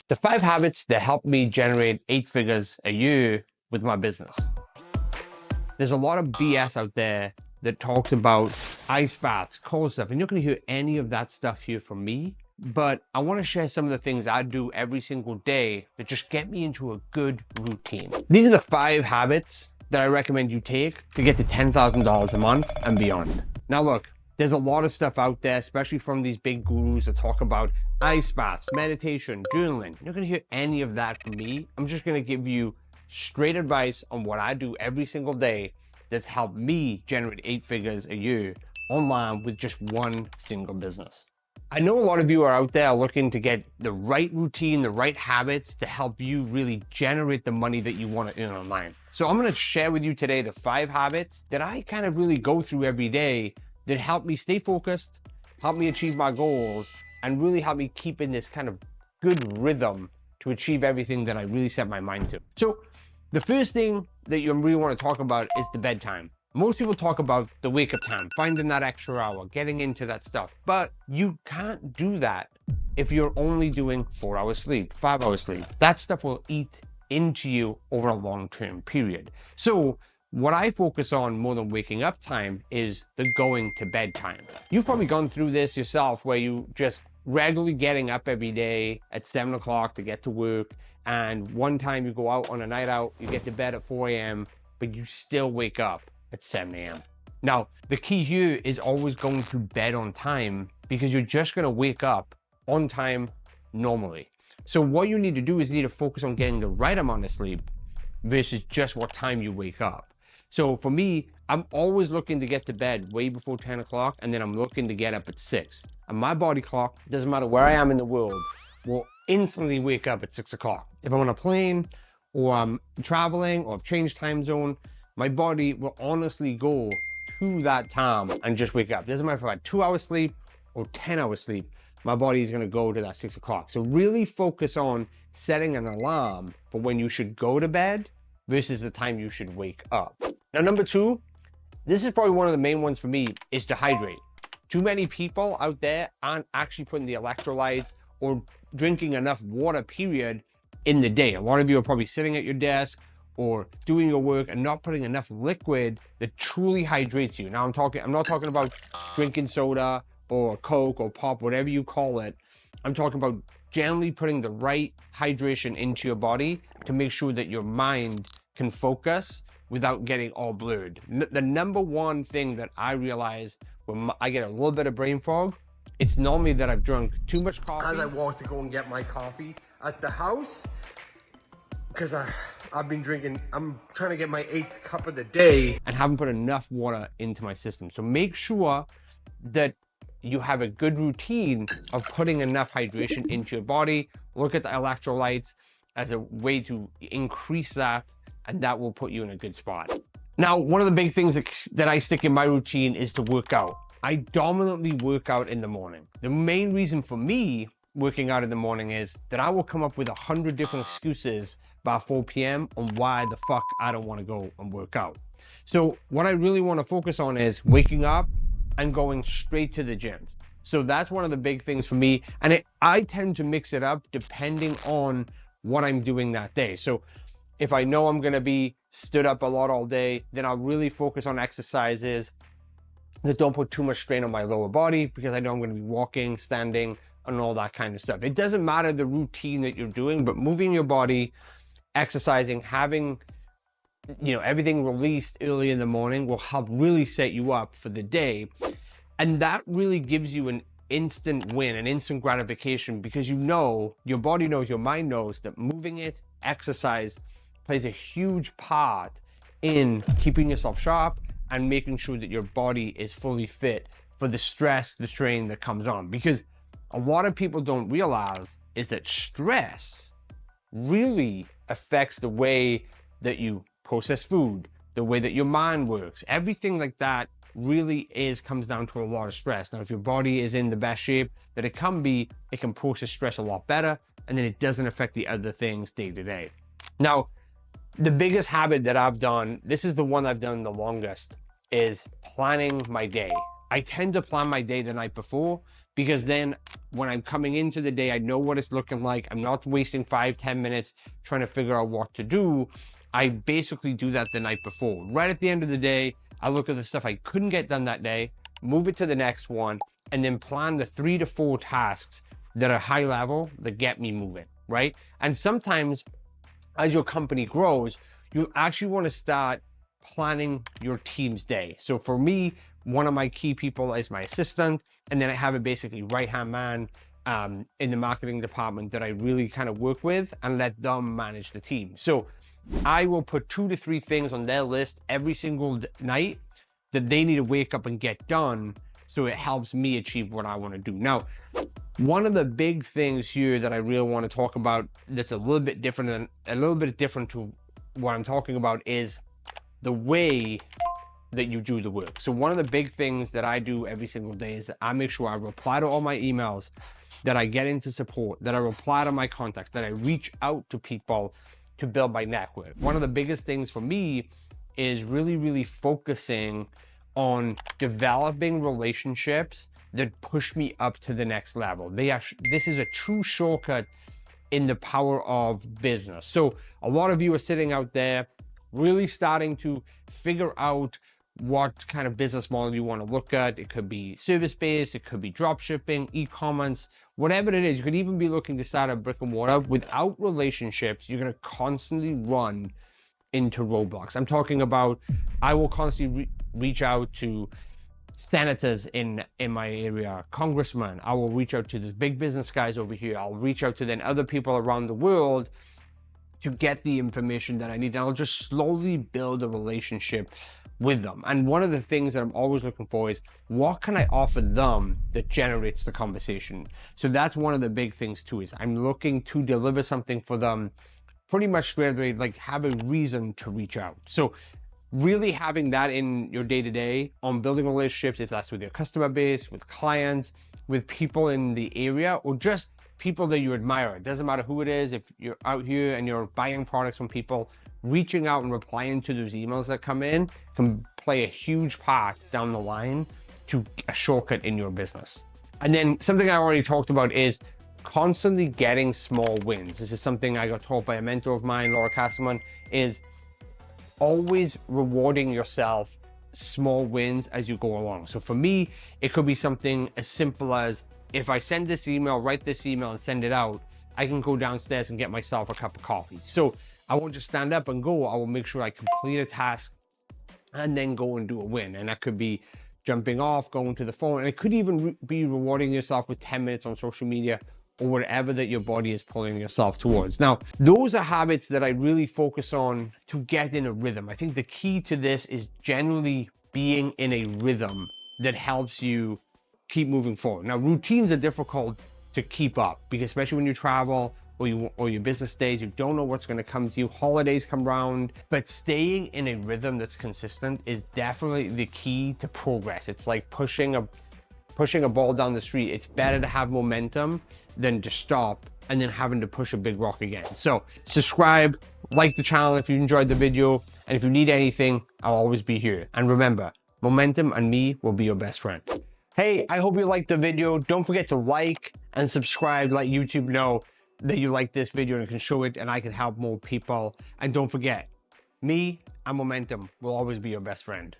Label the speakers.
Speaker 1: The 5 habits that help me generate 8 figures a year with my business. There's a lot of BS out there that talks about ice baths, cold stuff, and you're not going to hear any of that stuff here from me. But I want to share some of the things I do every single day that just get me into a good routine. These are the 5 habits that I recommend you take to get to $10,000 a month and beyond. Now look, there's a lot of stuff out there, especially from these big gurus that talk about ice baths, meditation, journaling. You're not going to hear any of that from me. I'm just going to give you straight advice on what I do every single day that's helped me generate 8 figures a year online with just one single business. I know a lot of you are out there looking to get the right routine, the right habits to help you really generate the money that you want to earn online. So I'm going to share with you today the 5 habits that I kind of really go through every day that help me stay focused, help me achieve my goals, and really help me keep in this kind of good rhythm to achieve everything that I really set my mind to. So the first thing that you really want to talk about is the bedtime. Most people talk about the wake up time, finding that extra hour, getting into that stuff, but you can't do that if you're only doing 4 hours sleep, 5 hours sleep. That stuff will eat into you over a long-term period. So what I focus on more than waking up time is the going to bed time. You've probably gone through this yourself where you just regularly getting up every day at 7 o'clock to get to work, and one time you go out on a night out, you get to bed at 4 a.m., but you still wake up at 7 a.m. Now, the key here is always going to bed on time, because you're just gonna wake up on time normally. So what you need to do is you need to focus on getting the right amount of sleep versus just what time you wake up. So for me, I'm always looking to get to bed way before 10 o'clock, and then I'm looking to get up at 6. And my body clock, doesn't matter where I am in the world, will instantly wake up at 6 o'clock. If I'm on a plane, or I'm traveling, or I've changed time zone, my body will honestly go to that time and just wake up. Doesn't matter if I had 2 hours sleep or 10 hours sleep, my body is gonna go to that 6 o'clock. So really focus on setting an alarm for when you should go to bed versus the time you should wake up. Now, number 2, this is probably one of the main ones for me, is to hydrate. Too many people out there aren't actually putting the electrolytes or drinking enough water, period, in the day. A lot of you are probably sitting at your desk or doing your work and not putting enough liquid that truly hydrates you. Now I'm not talking about drinking soda or Coke or pop, whatever you call it. I'm talking about generally putting the right hydration into your body to make sure that your mind can focus without getting all blurred. The number one thing that I realize when I get a little bit of brain fog, it's normally that I've drunk too much coffee. As I walk to go and get my coffee at the house, because I've been drinking, I'm trying to get my 8th cup of the day and haven't put enough water into my system. So make sure that you have a good routine of putting enough hydration into your body. Look at the electrolytes as a way to increase that, and that will put you in a good spot. Now, one of the big things that I stick in my routine is to work out. I dominantly work out in the morning. The main reason for me working out in the morning is that I will come up with 100 different excuses by 4 p.m. on why the fuck I don't want to go and work out. So what I really want to focus on is waking up and going straight to the gym. So that's one of the big things for me. And I tend to mix it up depending on what I'm doing that day. So if I know I'm going to be stood up a lot all day, then I'll really focus on exercises that don't put too much strain on my lower body, because I know I'm going to be walking, standing, and all that kind of stuff. It doesn't matter the routine that you're doing, but moving your body, exercising, having, everything released early in the morning will help really set you up for the day. And that really gives you an instant win, an instant gratification, because your body knows, your mind knows that moving it, exercise, plays a huge part in keeping yourself sharp and making sure that your body is fully fit for the stress, the strain that comes on. Because a lot of people don't realize is that stress really affects the way that you process food, the way that your mind works. Everything like that really comes down to a lot of stress. Now, if your body is in the best shape that it can be, it can process stress a lot better, and then it doesn't affect the other things day to day. Now, the biggest habit that I've done, this is the one I've done the longest, is planning my day. I tend to plan my day the night before because then when I'm coming into the day, I know what it's looking like. I'm not wasting 5-10 minutes trying to figure out what to do. I basically do that the night before. Right at the end of the day, I look at the stuff I couldn't get done that day, move it to the next one, and then plan the 3 to 4 tasks that are high level that get me moving, right? And sometimes as your company grows, you actually want to start planning your team's day. So for me, one of my key people is my assistant, and then I have a basically right-hand man in the marketing department that I really kind of work with and let them manage the team. So I will put 2 to 3 things on their list every single night that they need to wake up and get done, so it helps me achieve what I want to do. Now, one of the big things here that I really want to talk about that's a little bit different to what I'm talking about is the way that you do the work. So one of the big things that I do every single day is that I make sure I reply to all my emails, that I get into support, that I reply to my contacts, that I reach out to people to build my network. One of the biggest things for me is really focusing on developing relationships that push me up to the next level. This is a true shortcut in the power of business. So a lot of you are sitting out there really starting to figure out what kind of business model you want to look at. It could be service-based, it could be drop shipping, e-commerce, whatever it is. You could even be looking to start a brick and mortar. Without relationships, you're going to constantly run into roadblocks. I'm talking about, I will constantly reach out to senators in my area, congressmen. I will reach out to the big business guys over here. I'll reach out to then other people around the world to get the information that I need. And I'll just slowly build a relationship with them. And one of the things that I'm always looking for is, what can I offer them that generates the conversation? So that's one of the big things too, is I'm looking to deliver something for them pretty much straight away, like have a reason to reach out. So really having that in your day-to-day on building relationships, if that's with your customer base, with clients, with people in the area, or just people that you admire. It doesn't matter who it is. If you're out here and you're buying products from people, reaching out and replying to those emails that come in can play a huge part down the line to a shortcut in your business. And then something I already talked about is constantly getting small wins. This is something I got taught by a mentor of mine, Laura Castleman, is always rewarding yourself small wins as you go along. So for me, it could be something as simple as, if I send this email, write this email and send it out, I can go downstairs and get myself a cup of coffee. So I won't just stand up and go. I will make sure I complete a task and then go and do a win. And that could be jumping off, going to the phone, and it could even be rewarding yourself with 10 minutes on social media or whatever that your body is pulling yourself towards. Now, those are habits that I really focus on to get in a rhythm. I think the key to this is generally being in a rhythm that helps you keep moving forward. Now, routines are difficult to keep up, because especially when you travel or your business days, you don't know what's going to come to you. Holidays come around, but staying in a rhythm that's consistent is definitely the key to progress. It's like pushing a ball down the street. It's better to have momentum than to stop and then having to push a big rock again. So subscribe, like the channel if you enjoyed the video, and if you need anything, I'll always be here. And remember, momentum and me will be your best friend. Hey, I hope you liked the video. Don't forget to like and subscribe, let YouTube know that you like this video and can show it, and I can help more people. And don't forget, me and momentum will always be your best friend.